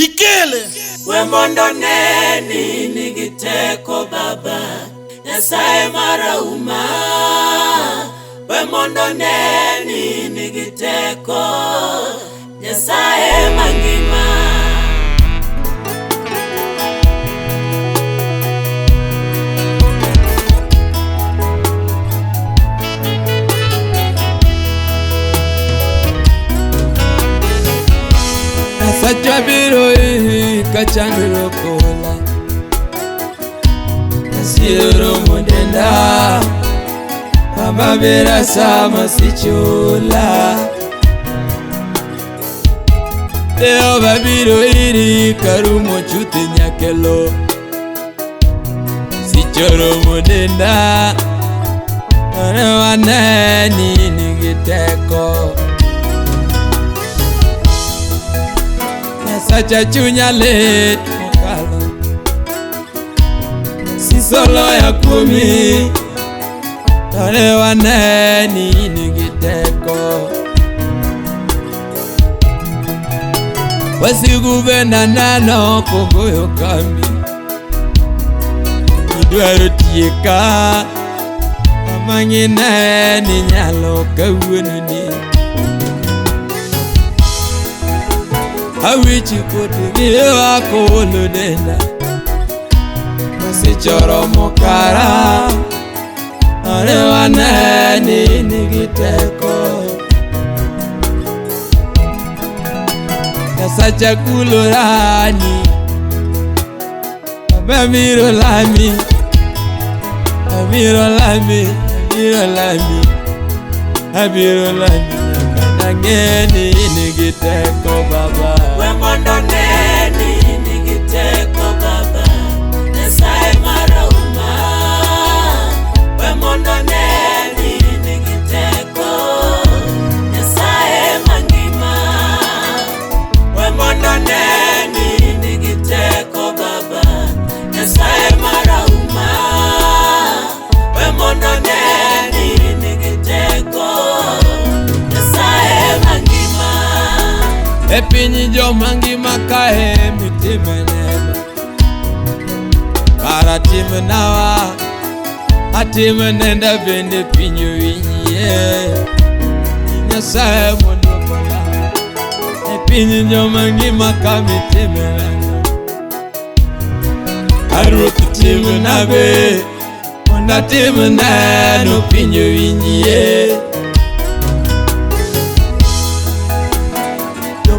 Ikele we mondo neni nigiteko baba Nyasaye marauma we mondo neni nigiteko Nyasaye mangima Sacha biro kachanuro kola Asiero modenda Baba bera sama sichula Deo babiro iri karumo chute nyakelo Sichoro modenda Wane waneni nigiteko Sacha chunya let mokalo Si solo ya kumi Tore waneni nigiteko Wasi guvenda nano kogoyo kambi Idwaro tieka Amangi neni nyalo kawuenu ni Awichi koti wako uludenda Masichoro mokara Ane waneni nigiteko Kasacha kulurani Abamiro lami Abiro lami Abiro lami Abiro lami Nangeni nigiteko baba we mondo neni nigiteko baba Nyasaye marauma we mondo neni nigiteko Nyasaye mangima we mondo neni nigiteko baba Nyasaye marauma we mondo neni nigiteko Epinyi jo mangima kae mitime nema Para time nawa Atime nenda bende pinyo winye Nyasaye mondo kola Epinyi jo mangima kae mitime nema Aruti time nabe Onda time neno pinyo winye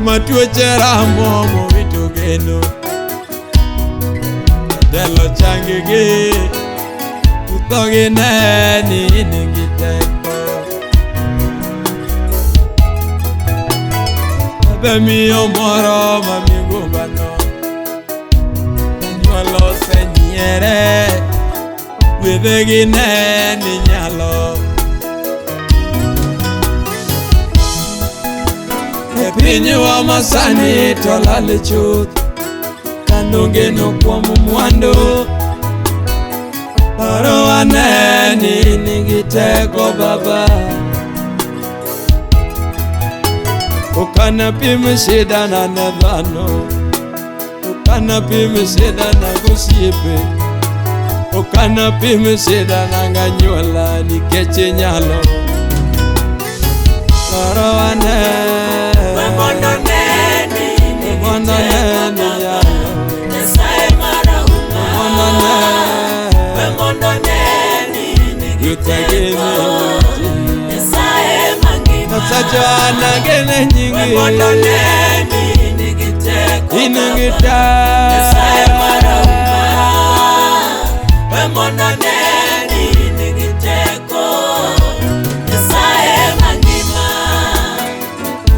Matuochera momo vitugeno Delo changege Utoge neni nigiteko Abe miyo moro mamigumbano Nyualo senyere Wethegi neni nyalo Epinyi wa masani tolale chuth Kanonge no kuomu mwando Paro waneni nigiteko baba Ukana pime shida na nadhano Ukana pime shida na gusiepe Ukana pime shida na nganyuala nikeche nyalo Paro waneni we mondo neni nigiteko baba Nyasaye marauma we mondo neni nigiteko Nyasaye mangima Sacha anagene nyingi we mondo neni nigiteko Nyasaye marauma we mondo neni nigiteko Nyasaye mangima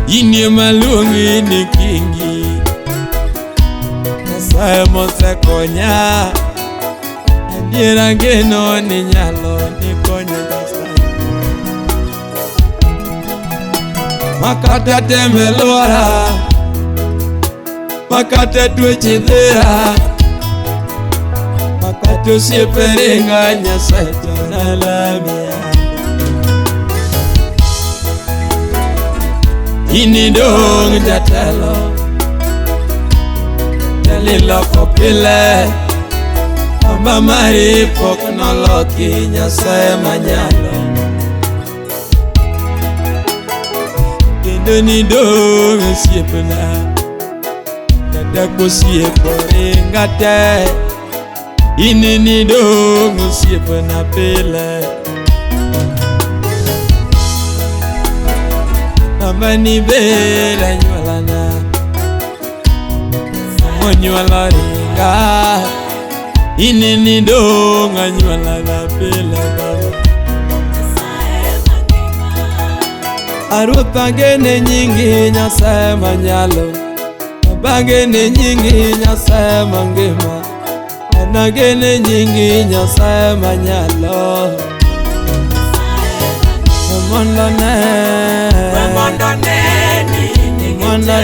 Inie malungi ni kingi Nyasaye mose konya Adiera geno ni nyalo ni konya Nyasaye Makata temelora Makata tuechi dhira Makata usieperenga Nyasaye tonalamiya Ini dong jatelo ni loko pile amba mari pok noloki Nyasaye manyalo kendo ni dong osiepna dadak osiepo ringa te ini ni dong osiepna pile amba ni bela nyuolana nyuola ringa ini ni dong anyuolana pile Aruoth agene nyingi Nyasaye manyalo bagene nyingi Nyasaye mangima anagene nyingi Nyasaye manyalo mondo ne ni nyalo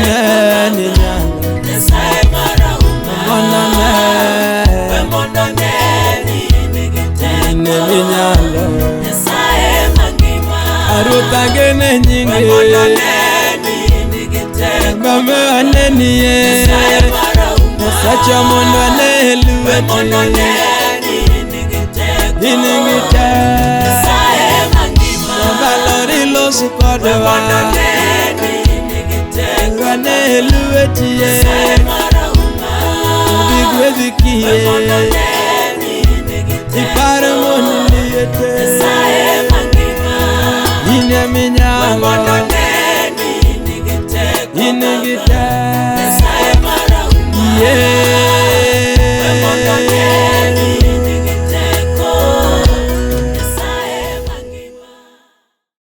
Nyasaye marahuma mondo ne ni nyalo Nyasaye mangima Aruoth agene nyingi mondo ne giteko mama anenie Sacha mondo ne luweti mondo ne giteko Nyasaye mangima Balori losi kodwa mondo ne giteko ne luweti Nyasaye marahuma bigwedhi kiye mondo ne giteko iparo mondo liete Nyasaye mangima Inya minyalo